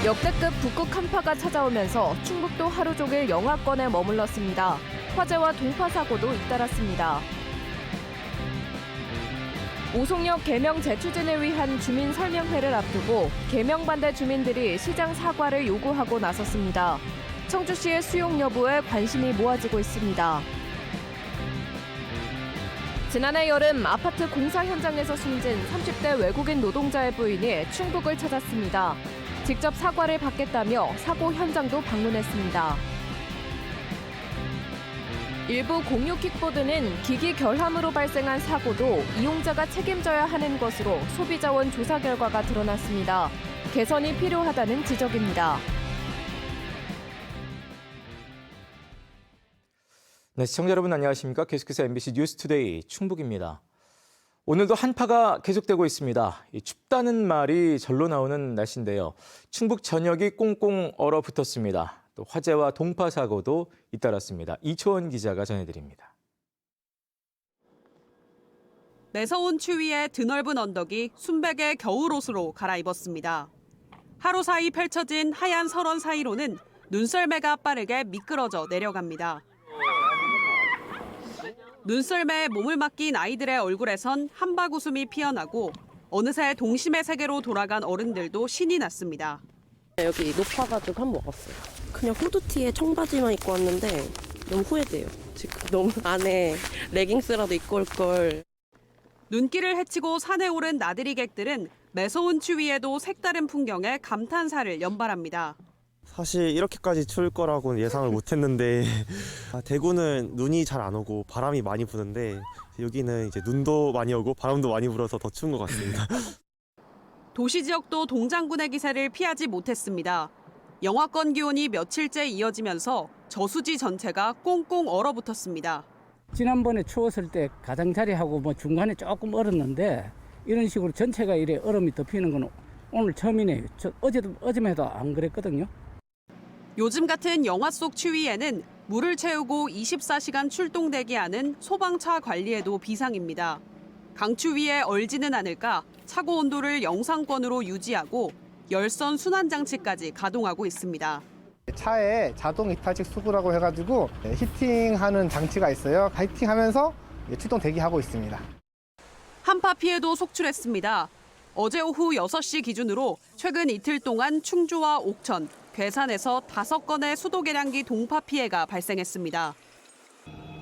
역대급 북극 한파가 찾아오면서 충북도 하루 종일 영하권에 머물렀습니다. 화재와 동파 사고도 잇따랐습니다. 오송역 개명 재추진을 위한 주민 설명회를 앞두고 개명 반대 주민들이 시장 사과를 요구하고 나섰습니다. 청주시의 수용 여부에 관심이 모아지고 있습니다. 지난해 여름 아파트 공사 현장에서 숨진 30대 외국인 노동자의 부인이 충북을 찾았습니다. 직접 사과를 받겠다며 사고 현장도 방문했습니다. 일부 공유 킥보드는 기기 결함으로 발생한 사고도 이용자가 책임져야 하는 것으로 소비자원 조사 결과가 드러났습니다. 개선이 필요하다는 지적입니다. 네, 시청자 여러분 안녕하십니까? 계속해서 MBC 뉴스투데이 충북입니다. 오늘도 한파가 계속되고 있습니다. 춥다는 말이 절로 나오는 날씨인데요. 충북 전역이 꽁꽁 얼어붙었습니다. 또 화재와 동파 사고도 잇따랐습니다. 이초원 기자가 전해드립니다. 매서운 추위에 드넓은 언덕이 순백의 겨울옷으로 갈아입었습니다. 하루 사이 펼쳐진 하얀 설원 사이로는 눈썰매가 빠르게 미끄러져 내려갑니다. 눈썰매에 몸을 맡긴 아이들의 얼굴에선 한박 웃음이 피어나고 어느새 동심의 세계로 돌아간 어른들도 신이 났습니다. 여기 높아가지고 한번 와봤어요. 그냥 후드티에 청바지만 입고 왔는데 너무 후회돼요. 지금 너무 안에 레깅스라도 입고 올 걸. 눈길을 헤치고 산에 오른 나들이 객들은 매서운 추위에도 색다른 풍경에 감탄사를 연발합니다. 사실 이렇게까지 추울 거라고는 예상을 못했는데 대구는 눈이 잘 안 오고 바람이 많이 부는데 여기는 이제 눈도 많이 오고 바람도 많이 불어서 더 추운 것 같습니다. 도시 지역도 동장군의 기세를 피하지 못했습니다. 영하권 기온이 며칠째 이어지면서 저수지 전체가 꽁꽁 얼어붙었습니다. 지난번에 추웠을 때 가장자리하고 중간에 조금 얼었는데 이런 식으로 전체가 이래 얼음이 덮이는 건 오늘 처음이네요. 어제만 해도 안 그랬거든요. 요즘 같은 영하 속 추위에는 물을 채우고 24시간 출동 대기하는 소방차 관리에도 비상입니다. 강추위에 얼지는 않을까 차고 온도를 영상권으로 유지하고 열선 순환 장치까지 가동하고 있습니다. 차에 자동 이탈식 수구라고 해가지고 히팅하는 장치가 있어요. 히팅하면서 출동 대기하고 있습니다. 한파 피해도 속출했습니다. 어제 오후 6시 기준으로 최근 이틀 동안 충주와 옥천, 괴산에서 5건의 수도계량기 동파 피해가 발생했습니다.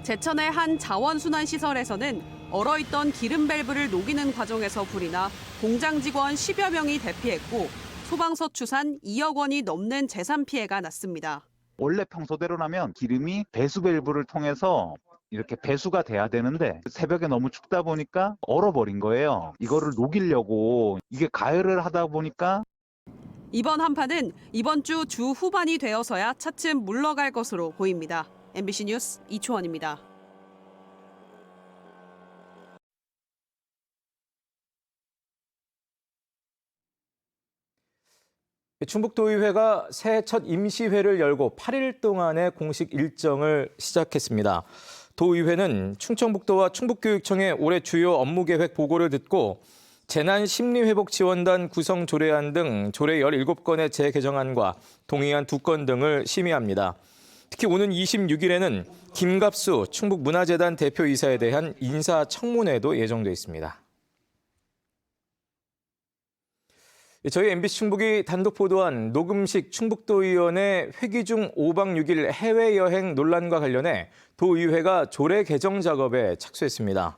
제천의 한 자원순환시설에서는 얼어있던 기름 밸브를 녹이는 과정에서 불이 나 공장 직원 10여 명이 대피했고 소방서 추산 2억 원이 넘는 재산 피해가 났습니다. 원래 평소대로라면 기름이 배수 밸브를 통해서 이렇게 배수가 돼야 되는데 새벽에 너무 춥다 보니까 얼어버린 거예요. 이거를 녹이려고 이게 가열을 하다 보니까 이번 한파는 이번 주 후반이 되어서야 차츰 물러갈 것으로 보입니다. MBC 뉴스 이초원입니다. 충북도의회가 새해 첫 임시회를 열고 8일 동안의 공식 일정을 시작했습니다. 도의회는 충청북도와 충북교육청의 올해 주요 업무계획 보고를 듣고 재난심리회복지원단 구성 조례안 등 조례 17건의 재개정안과 동의안 2건 등을 심의합니다. 특히 오는 26일에는 김갑수 충북문화재단 대표이사에 대한 인사청문회도 예정돼 있습니다. 저희 MBC 충북이 단독 보도한 녹음식 충북도의원의 회기 중 5박 6일 해외여행 논란과 관련해 도의회가 조례 개정 작업에 착수했습니다.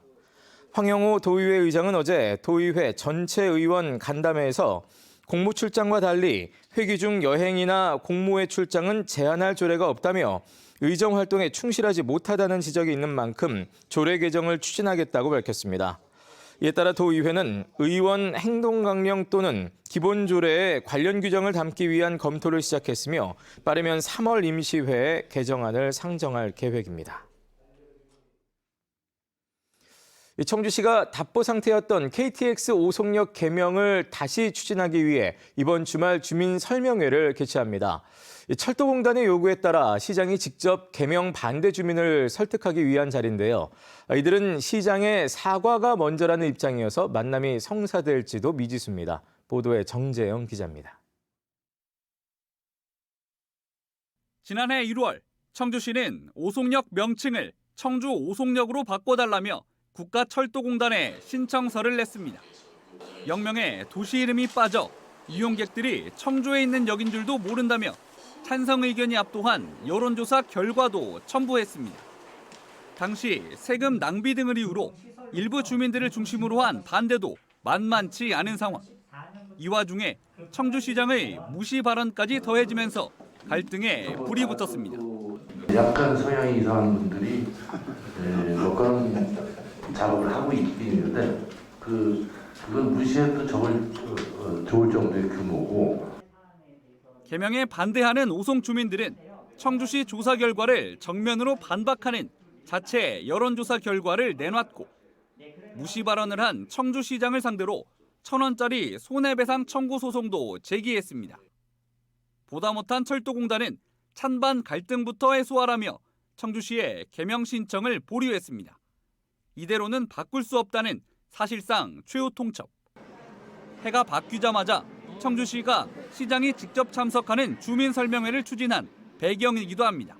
황영호 도의회 의장은 어제 도의회 전체 의원 간담회에서 공무 출장과 달리 회기 중 여행이나 공무회 출장은 제한할 조례가 없다며 의정 활동에 충실하지 못하다는 지적이 있는 만큼 조례 개정을 추진하겠다고 밝혔습니다. 이에 따라 도의회는 의원 행동강령 또는 기본조례에 관련 규정을 담기 위한 검토를 시작했으며 빠르면 3월 임시회에 개정안을 상정할 계획입니다. 청주시가 답보 상태였던 KTX 오송역 개명을 다시 추진하기 위해 이번 주말 주민 설명회를 개최합니다. 철도공단의 요구에 따라 시장이 직접 개명 반대 주민을 설득하기 위한 자리인데요. 이들은 시장의 사과가 먼저라는 입장이어서 만남이 성사될지도 미지수입니다. 보도에 정재영 기자입니다. 지난해 1월 청주시는 오송역 명칭을 청주 오송역으로 바꿔달라며 국가철도공단에 신청서를 냈습니다. 역명에 도시 이름이 빠져 이용객들이 청주에 있는 역인 줄도 모른다며 찬성 의견이 압도한 여론조사 결과도 첨부했습니다. 당시 세금 낭비 등을 이유로 일부 주민들을 중심으로 한 반대도 만만치 않은 상황. 이 와중에 청주시장의 무시 발언까지 더해지면서 갈등에 불이 붙었습니다. 약간 성향이 이상한 분들이 뭐 그런 작업을 하고 있긴 있는데 그건 무시해도 좋을 정도의 규모고. 개명에 반대하는 오송 주민들은 청주시 조사 결과를 정면으로 반박하는 자체 여론조사 결과를 내놨고 무시 발언을 한 청주시장을 상대로 1,000원짜리 손해배상 청구 소송도 제기했습니다. 보다 못한 철도공단은 찬반 갈등부터 해소하라며 청주시에 개명 신청을 보류했습니다. 이대로는 바꿀 수 없다는 사실상 최후 통첩. 해가 바뀌자마자 청주시가 시장이 직접 참석하는 주민 설명회를 추진한 배경이기도 합니다.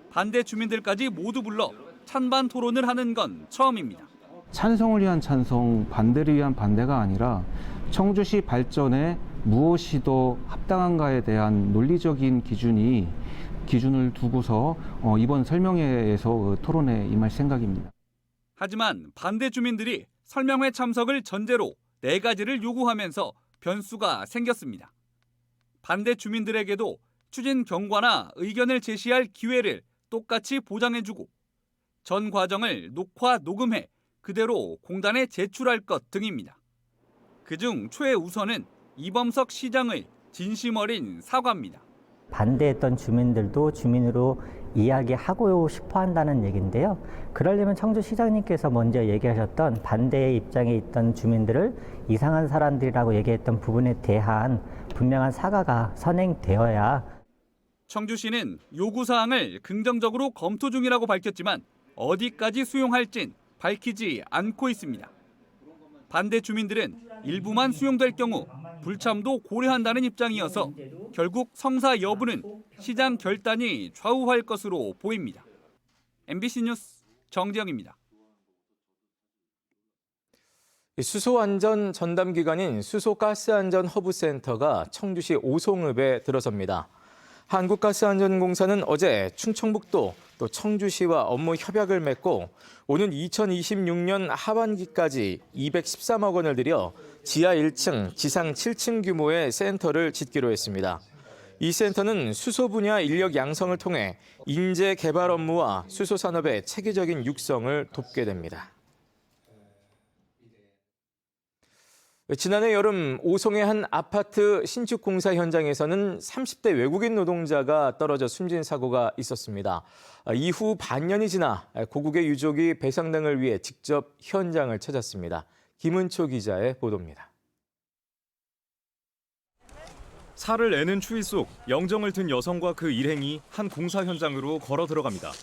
반대 주민들까지 모두 불러 찬반 토론을 하는 건 처음입니다. 찬성을 위한 찬성, 반대를 위한 반대가 아니라 청주시 발전에 무엇이 더 합당한가에 대한 논리적인 기준을 두고서 이번 설명회에서 토론에 임할 생각입니다. 하지만 반대 주민들이 설명회 참석을 전제로 4가지를 요구하면서 변수가 생겼습니다. 반대 주민들에게도 추진 경과나 의견을 제시할 기회를 똑같이 보장해주고 전 과정을 녹화, 녹음해 그대로 공단에 제출할 것 등입니다. 그중 최우선은 이범석 시장의 진심 어린 사과입니다. 반대했던 주민들도 주민으로 이야기하고 싶어 한다는 얘기인데요. 그러려면 청주시장님께서 먼저 얘기하셨던 반대의 입장에 있던 주민들을 이상한 사람들이라고 얘기했던 부분에 대한 분명한 사과가 선행되어야. 청주시는 요구사항을 긍정적으로 검토 중이라고 밝혔지만 어디까지 수용할진 밝히지 않고 있습니다. 반대 주민들은 일부만 수용될 경우 불참도 고려한다는 입장이어서 결국 성사 여부는 시장 결단이 좌우할 것으로 보입니다. MBC 뉴스 정재영입니다. 수소안전 전담기관인 수소가스안전허브센터가 청주시 오송읍에 들어섭니다. 한국가스안전공사는 어제 충청북도 또 청주시와 업무 협약을 맺고 오는 2026년 하반기까지 213억 원을 들여 지하 1층, 지상 7층 규모의 센터를 짓기로 했습니다. 이 센터는 수소 분야 인력 양성을 통해 인재 개발 업무와 수소 산업의 체계적인 육성을 돕게 됩니다. 지난해 여름 오송의 한 아파트 신축 공사 현장에서는 30대 외국인 노동자가 떨어져 숨진 사고가 있었습니다. 이후 반년이 지나 고국의 유족이 배상 등을 위해 직접 현장을 찾았습니다. 김은초 기자의 보도입니다. 살을 내는 추위 속 영정을 든 여성과 그 일행이 한 공사 현장으로 걸어 들어갑니다.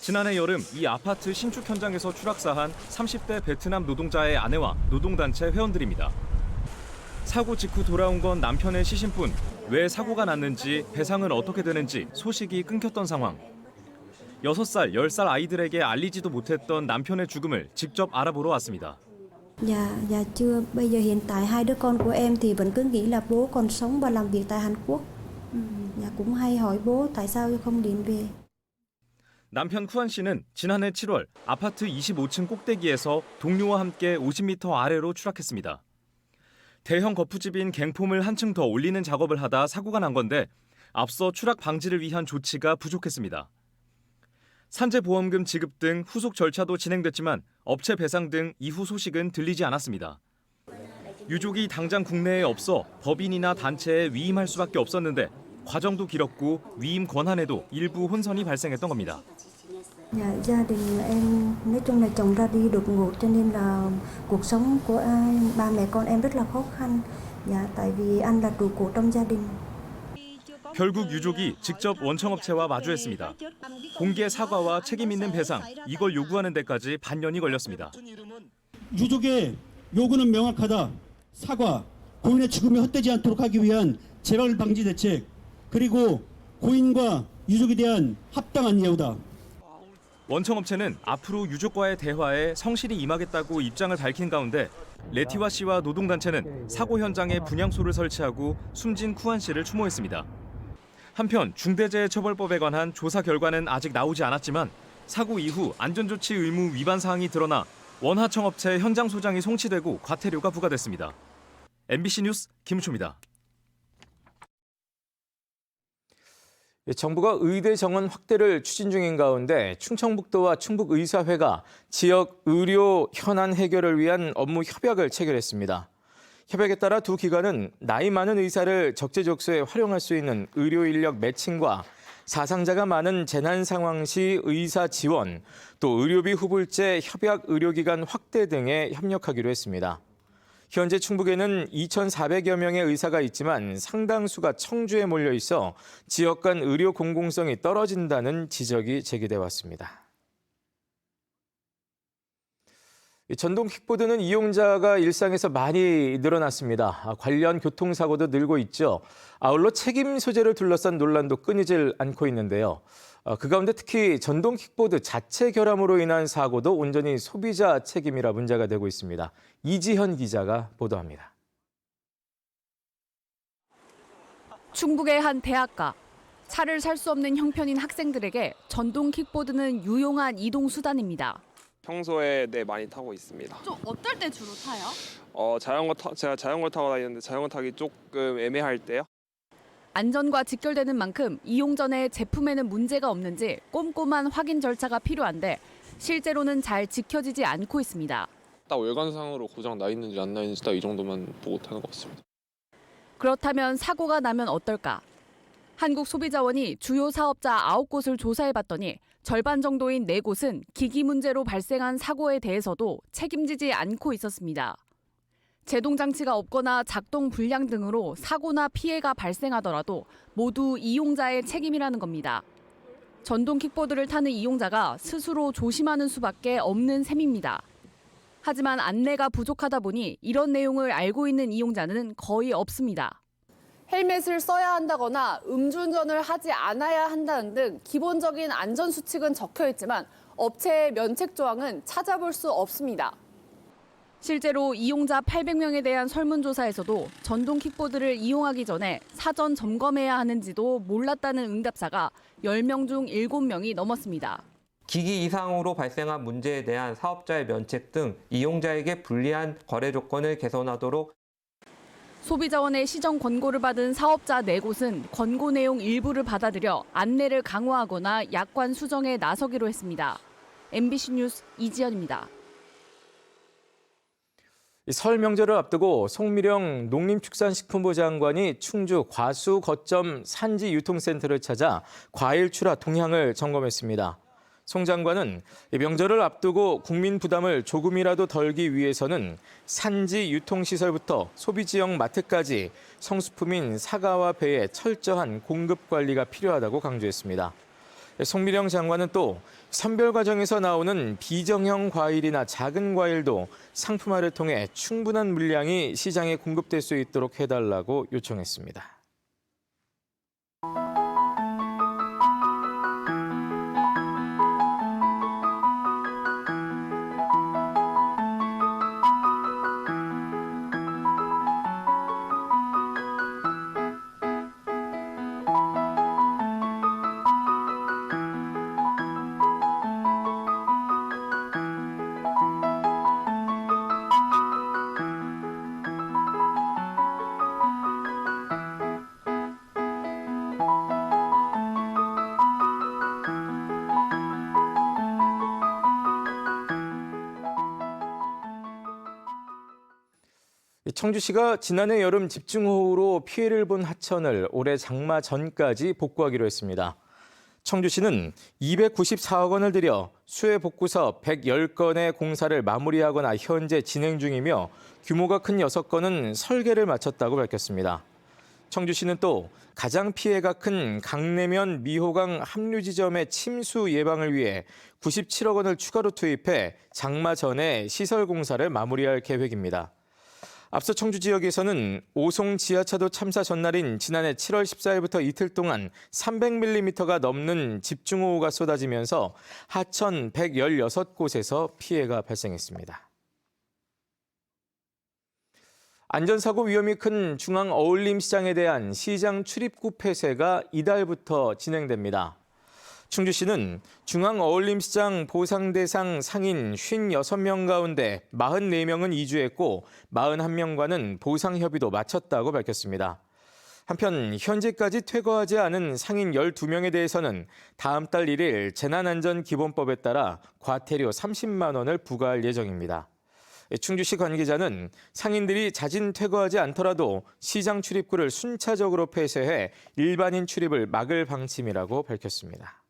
지난해 여름 이 아파트 신축 현장에서 추락사한 30대 베트남 노동자의 아내와 노동단체 회원들입니다. 사고 직후 돌아온 건 남편의 시신뿐 왜 사고가 났는지 배상은 어떻게 되는지 소식이 끊겼던 상황. 6살, 10살 아이들에게 알리지도 못했던 남편의 죽음을 직접 알아보러 왔습니다. Dạ chưa. Bây giờ hiện tại hai đứa con của em thì vẫn cứ nghĩ là bố còn sống và làm việc tại Hàn Quốc. Dạ cũng hay hỏi bố tại sao không điện về. 남편 쿠안 씨는 지난해 7월 아파트 25층 꼭대기에서 동료와 함께 50m 아래로 추락했습니다. 대형 거푸집인 갱폼을 한층 더 올리는 작업을 하다 사고가 난 건데 앞서 추락 방지를 위한 조치가 부족했습니다. 산재보험금 지급 등 후속 절차도 진행됐지만 업체 배상 등 이후 소식은 들리지 않았습니다. 유족이 당장 국내에 없어 법인이나 단체에 위임할 수밖에 없었는데 과정도 길었고 위임 권한에도 일부 혼선이 발생했던 겁니다. Dạ, gia đình em nói chung là chồng ra đi đột ngột cho nên là cuộc sống của ba mẹ con em rất là khó khăn. Dạ, tại vì anh là trụ cột trong gia đình. 결국 유족이 직접 원청업체와 마주했습니다. 공개 사과와 책임 있는 배상, 이걸 요구하는 데까지 반년이 걸렸습니다. 유족의 요구는 명확하다. 사과, 고인의 죽음이 헛되지 않도록 하기 위한 재발 방지 대책, 그리고 고인과 유족에 대한 합당한 예우다. 원청업체는 앞으로 유족과의 대화에 성실히 임하겠다고 입장을 밝힌 가운데 레티와 씨와 노동단체는 사고 현장에 분향소를 설치하고 숨진 쿠안 씨를 추모했습니다. 한편 중대재해처벌법에 관한 조사 결과는 아직 나오지 않았지만 사고 이후 안전조치 의무 위반 사항이 드러나 원하청업체 현장 소장이 송치되고 과태료가 부과됐습니다. MBC 뉴스 김우초입니다. 정부가 의대 정원 확대를 추진 중인 가운데 충청북도와 충북의사회가 지역 의료 현안 해결을 위한 업무 협약을 체결했습니다. 협약에 따라 두 기관은 나이 많은 의사를 적재적소에 활용할 수 있는 의료 인력 매칭과 사상자가 많은 재난 상황 시 의사 지원, 또 의료비 후불제 협약 의료기관 확대 등에 협력하기로 했습니다. 현재 충북에는 2,400여 명의 의사가 있지만 상당수가 청주에 몰려 있어 지역 간 의료 공공성이 떨어진다는 지적이 제기돼 왔습니다. 전동 킥보드는 이용자가 일상에서 많이 늘어났습니다. 관련 교통사고도 늘고 있죠. 아울러 책임 소재를 둘러싼 논란도 끊이질 않고 있는데요. 그 가운데 특히 전동 킥보드 자체 결함으로 인한 사고도 온전히 소비자 책임이라 문제가 되고 있습니다. 이지현 기자가 보도합니다. 충북의 한 대학가. 차를 살 수 없는 형편인 학생들에게 전동 킥보드는 유용한 이동 수단입니다. 평소에 많이 타고 있습니다. 좀 어떨 때 주로 타요? 제가 자전거 타고 다니는데 자전거 타기 조금 애매할 때요. 안전과 직결되는 만큼 이용 전에 제품에는 문제가 없는지 꼼꼼한 확인 절차가 필요한데 실제로는 잘 지켜지지 않고 있습니다. 딱 외관상으로 고장 나 있는지 안 나 있는지 딱 이 정도만 보고 타는 것 같습니다. 그렇다면 사고가 나면 어떨까? 한국소비자원이 주요 사업자 9곳을 조사해봤더니 절반 정도인 4곳은 기기 문제로 발생한 사고에 대해서도 책임지지 않고 있었습니다. 제동 장치가 없거나 작동 불량 등으로 사고나 피해가 발생하더라도 모두 이용자의 책임이라는 겁니다. 전동 킥보드를 타는 이용자가 스스로 조심하는 수밖에 없는 셈입니다. 하지만 안내가 부족하다 보니 이런 내용을 알고 있는 이용자는 거의 없습니다. 헬멧을 써야 한다거나 음주운전을 하지 않아야 한다는 등 기본적인 안전수칙은 적혀 있지만 업체의 면책 조항은 찾아볼 수 없습니다. 실제로 이용자 800명에 대한 설문조사에서도 전동 킥보드를 이용하기 전에 사전 점검해야 하는지도 몰랐다는 응답자가 10명 중 7명이 넘었습니다. 기기 이상으로 발생한 문제에 대한 사업자의 면책 등 이용자에게 불리한 거래 조건을 개선하도록 소비자원의 시정 권고를 받은 사업자 4곳은 권고 내용 일부를 받아들여 안내를 강화하거나 약관 수정에 나서기로 했습니다. MBC 뉴스 이지연입니다. 설 명절을 앞두고 송미령 농림축산식품부 장관이 충주 과수 거점 산지 유통센터를 찾아 과일 출하 동향을 점검했습니다. 송 장관은 명절을 앞두고 국민 부담을 조금이라도 덜기 위해서는 산지 유통시설부터 소비지역 마트까지 성수품인 사과와 배의 철저한 공급 관리가 필요하다고 강조했습니다. 송미령 장관은 또 선별 과정에서 나오는 비정형 과일이나 작은 과일도 상품화를 통해 충분한 물량이 시장에 공급될 수 있도록 해달라고 요청했습니다. 청주시가 지난해 여름 집중호우로 피해를 본 하천을 올해 장마 전까지 복구하기로 했습니다. 청주시는 294억 원을 들여 수해 복구 사업 110건의 공사를 마무리하거나 현재 진행 중이며 규모가 큰 6건은 설계를 마쳤다고 밝혔습니다. 청주시는 또 가장 피해가 큰 강내면 미호강 합류 지점의 침수 예방을 위해 97억 원을 추가로 투입해 장마 전에 시설 공사를 마무리할 계획입니다. 앞서 청주 지역에서는 오송 지하차도 참사 전날인 지난해 7월 14일부터 이틀 동안 300mm가 넘는 집중호우가 쏟아지면서 하천 116곳에서 피해가 발생했습니다. 안전사고 위험이 큰 중앙어울림시장에 대한 시장 출입구 폐쇄가 이달부터 진행됩니다. 충주시는 중앙어울림시장 보상대상 상인 56명 가운데 44명은 이주했고 41명과는 보상협의도 마쳤다고 밝혔습니다. 한편 현재까지 퇴거하지 않은 상인 12명에 대해서는 다음 달 1일 재난안전기본법에 따라 과태료 30만 원을 부과할 예정입니다. 충주시 관계자는 상인들이 자진 퇴거하지 않더라도 시장 출입구를 순차적으로 폐쇄해 일반인 출입을 막을 방침이라고 밝혔습니다.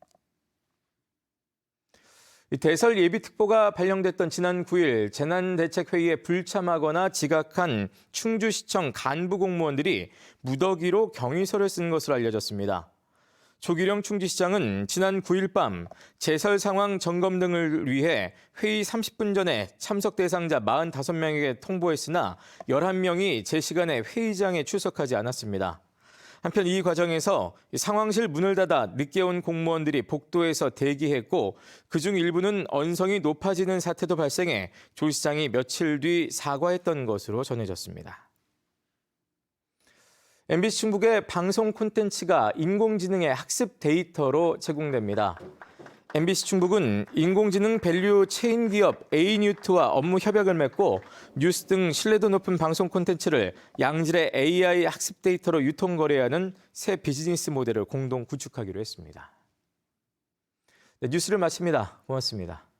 대설 예비특보가 발령됐던 지난 9일 재난대책회의에 불참하거나 지각한 충주시청 간부 공무원들이 무더기로 경위서를 쓴 것으로 알려졌습니다. 조기령 충주시장은 지난 9일 밤 제설 상황 점검 등을 위해 회의 30분 전에 참석 대상자 45명에게 통보했으나 11명이 제 시간에 회의장에 출석하지 않았습니다. 한편 이 과정에서 상황실 문을 닫아 늦게 온 공무원들이 복도에서 대기했고 그중 일부는 언성이 높아지는 사태도 발생해 조 시장이 며칠 뒤 사과했던 것으로 전해졌습니다. MBC 충북의 방송 콘텐츠가 인공지능의 학습 데이터로 제공됩니다. MBC 충북은 인공지능 밸류 체인 기업 A뉴트와 업무 협약을 맺고 뉴스 등 신뢰도 높은 방송 콘텐츠를 양질의 AI 학습 데이터로 유통 거래하는 새 비즈니스 모델을 공동 구축하기로 했습니다. 네, 뉴스를 마칩니다. 고맙습니다.